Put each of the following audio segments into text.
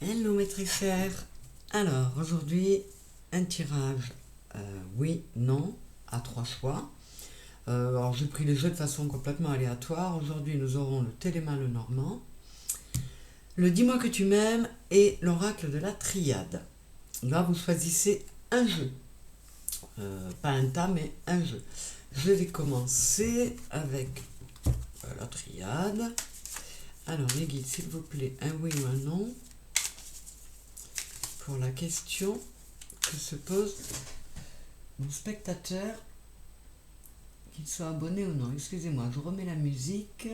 Hello mes très chers. Alors aujourd'hui un tirage oui, non à 3 choix. Alors j'ai pris les jeux de façon complètement aléatoire. Aujourd'hui nous aurons le Téléma le Normand, le Dis-moi que tu m'aimes et l'oracle de la Triade. Là vous choisissez un jeu, pas un tas mais un jeu. Je vais commencer avec la Triade. Alors les guides, s'il vous plaît, un oui ou un non pour la question que se pose mon spectateur, qu'il soit abonné ou non. Excusez-moi, je remets la musique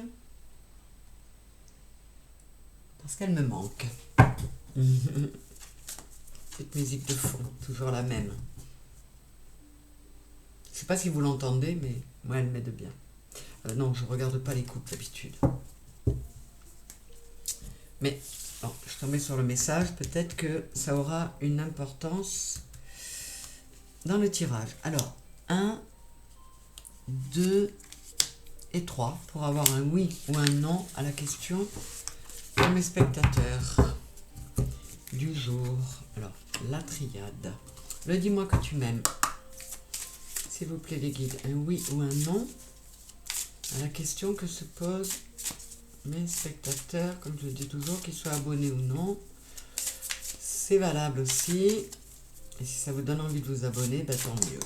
parce qu'elle me manque. Cette musique de fond, toujours la même. Je ne sais pas si vous l'entendez, mais moi elle m'aide bien. Non, je ne regarde pas les coupes d'habitude. Mais bon, je tombais sur le message, peut-être que ça aura une importance dans le tirage. Alors, 1, 2 et 3 pour avoir un oui ou un non à la question de mes spectateurs du jour. Alors, la Triade. Le dis-moi que tu m'aimes. S'il vous plaît les guides, un oui ou un non à la question que se posent mes spectateurs, comme je dis toujours, qu'ils soient abonnés ou non. C'est valable aussi. Et si ça vous donne envie de vous abonner, ben tant mieux.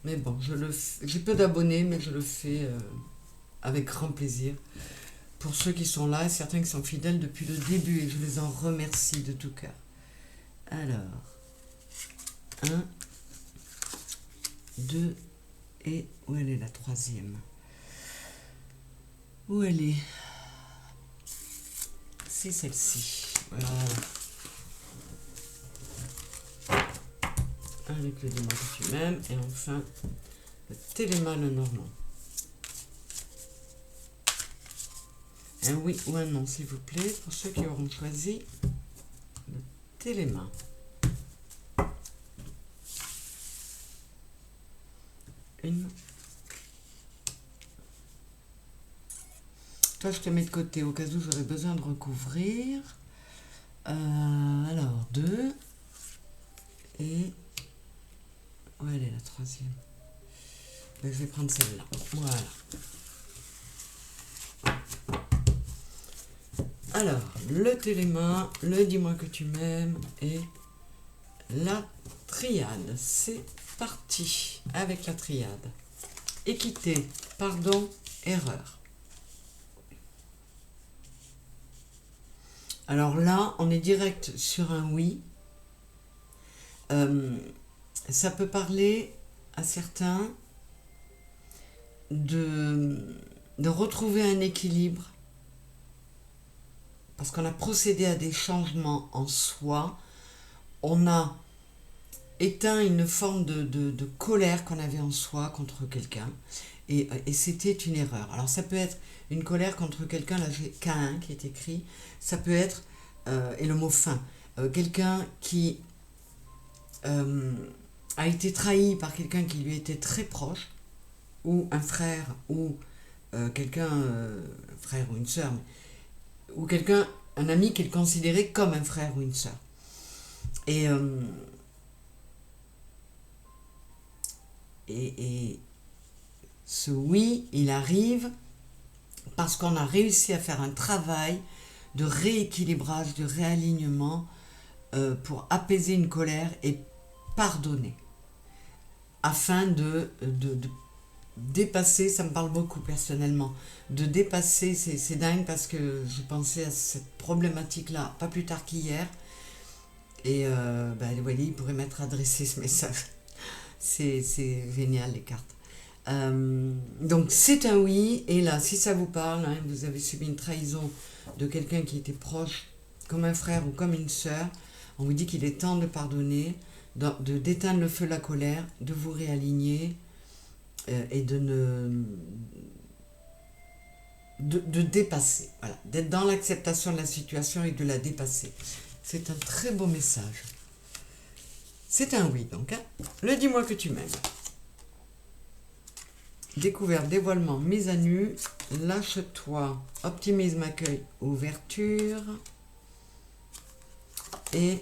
Mais bon, j'ai peu d'abonnés, mais je le fais avec grand plaisir. Pour ceux qui sont là, et certains qui sont fidèles depuis le début, et je les en remercie de tout cœur. Alors, 1, 2, et où elle est la troisième? Où elle est? C'est celle-ci. Voilà. Avec le dis-moi que tu m'aimes. Et enfin, le Téléma le Normand. Un oui ou un non, s'il vous plaît, pour ceux qui auront choisi le Téléma. Une. Toi, je te mets de côté au cas où j'aurais besoin de recouvrir. Alors, 2. Et... où elle est la troisième? Ben, je vais prendre celle-là. Voilà. Alors, le Téléma, le Dis-moi que tu m'aimes et la Triade. C'est parti avec la Triade. Équité, pardon, erreur. Alors là, on est direct sur un oui. Ça peut parler à certains de retrouver un équilibre parce qu'on a procédé à des changements en soi. On a éteint une forme de colère qu'on avait en soi contre quelqu'un et c'était une erreur. Alors ça peut être une colère contre quelqu'un, là j'ai K1 qui est écrit, ça peut être, et le mot fin, quelqu'un qui a été trahi par quelqu'un qui lui était très proche, ou un frère, ou quelqu'un, un frère ou une sœur, ou quelqu'un, un ami qu'il considérait comme un frère ou une sœur. Et ce oui, il arrive parce qu'on a réussi à faire un travail de rééquilibrage, de réalignement pour apaiser une colère et pardonner. Afin de dépasser, ça me parle beaucoup personnellement, de dépasser, c'est dingue parce que je pensais à cette problématique-là, pas plus tard qu'hier, et Wally pourrait m'être adressé ce message. C'est génial les cartes. Donc c'est un oui, et là si ça vous parle, hein, vous avez subi une trahison de quelqu'un qui était proche, comme un frère ou comme une sœur, on vous dit qu'il est temps de pardonner, d'éteindre le feu de la colère, de vous réaligner et de dépasser, voilà, d'être dans l'acceptation de la situation et de la dépasser. C'est un très beau message. C'est un oui donc, hein. Le dis-moi que tu m'aimes. découverte, dévoilement, mise à nu, lâche-toi, optimisme, accueil, ouverture, et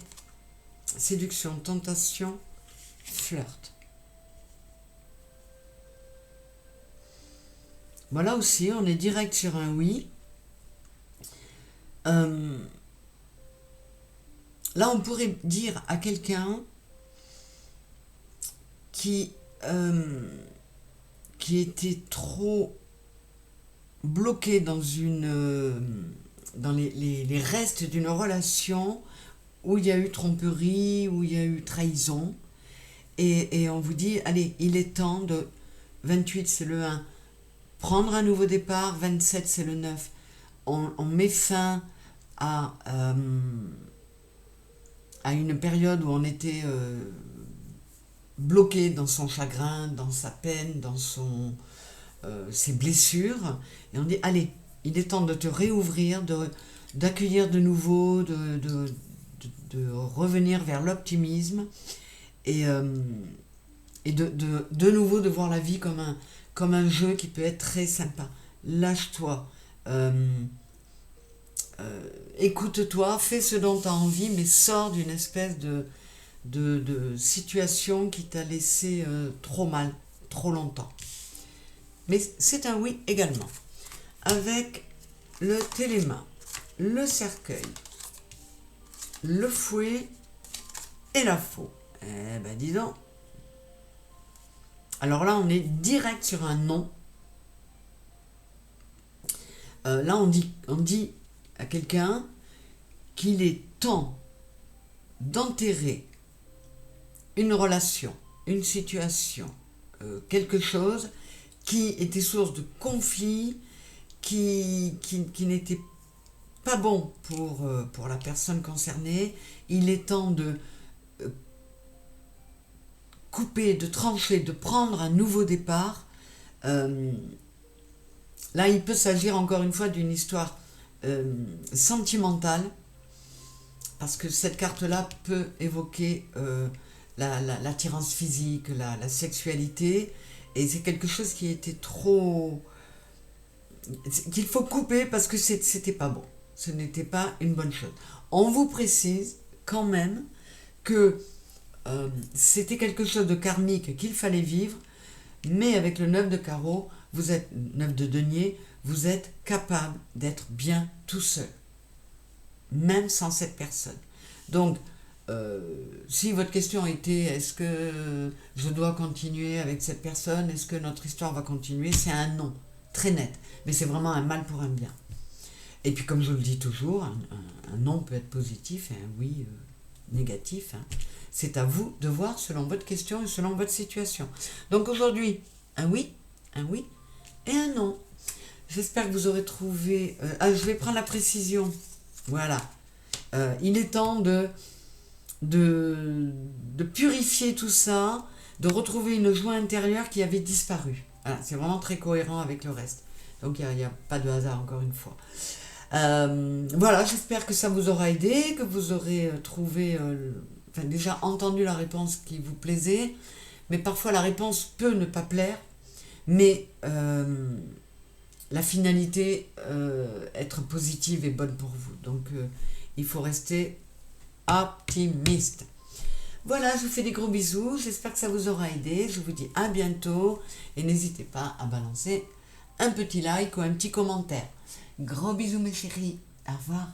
séduction, tentation, flirt. Voilà aussi, on est direct sur un oui. Là, on pourrait dire à quelqu'un qui était trop bloqué dans les restes d'une relation où il y a eu tromperie, où il y a eu trahison, et on vous dit, allez, il est temps de, 28 c'est le 1, prendre un nouveau départ, 27 c'est le 9, on met fin à une période où on était bloqué dans son chagrin, dans sa peine, dans ses blessures, et on dit, allez, il est temps de te réouvrir, d'accueillir de nouveau, de revenir vers l'optimisme, et de nouveau de voir la vie comme un jeu qui peut être très sympa. Lâche-toi, écoute-toi, fais ce dont tu as envie, mais sors d'une espèce de situation qui t'a laissé trop mal, trop longtemps. Mais c'est un oui également. Avec le téléma, le cercueil, le fouet et la faux. Eh ben dis donc. Alors là, on est direct sur un non. Là, on dit à quelqu'un qu'il est temps d'enterrer une relation, une situation, quelque chose qui était source de conflit, qui n'était pas bon pour la personne concernée. Il est temps de couper, de trancher, de prendre un nouveau départ. Là, il peut s'agir encore une fois d'une histoire sentimentale, parce que cette carte-là peut évoquer l'attirance physique, la sexualité, et c'est quelque chose qui était trop... qu'il faut couper parce que c'était pas bon. Ce n'était pas une bonne chose. On vous précise quand même que c'était quelque chose de karmique qu'il fallait vivre, mais avec le 9 de carreau, 9 de denier, vous êtes capable d'être bien tout seul, même sans cette personne. Donc, si votre question était est-ce que je dois continuer avec cette personne, est-ce que notre histoire va continuer, c'est un non, très net, mais c'est vraiment un mal pour un bien. Et puis comme je le dis toujours, un non peut être positif et un oui négatif. C'est à vous de voir selon votre question et selon votre situation. Donc aujourd'hui, un oui et un non. J'espère que vous aurez trouvé... je vais prendre la précision. Voilà. Il est temps de purifier tout ça, de retrouver une joie intérieure qui avait disparu. Voilà, c'est vraiment très cohérent avec le reste. Donc il n'y a pas de hasard encore une fois. Voilà, j'espère que ça vous aura aidé, que vous aurez trouvé, déjà entendu la réponse qui vous plaisait, mais parfois la réponse peut ne pas plaire, mais la finalité, être positive et bonne pour vous. Donc il faut rester optimiste. Voilà, je vous fais des gros bisous, j'espère que ça vous aura aidé, je vous dis à bientôt, et n'hésitez pas à balancer un petit like ou un petit commentaire. Gros bisous mes chéris, au revoir.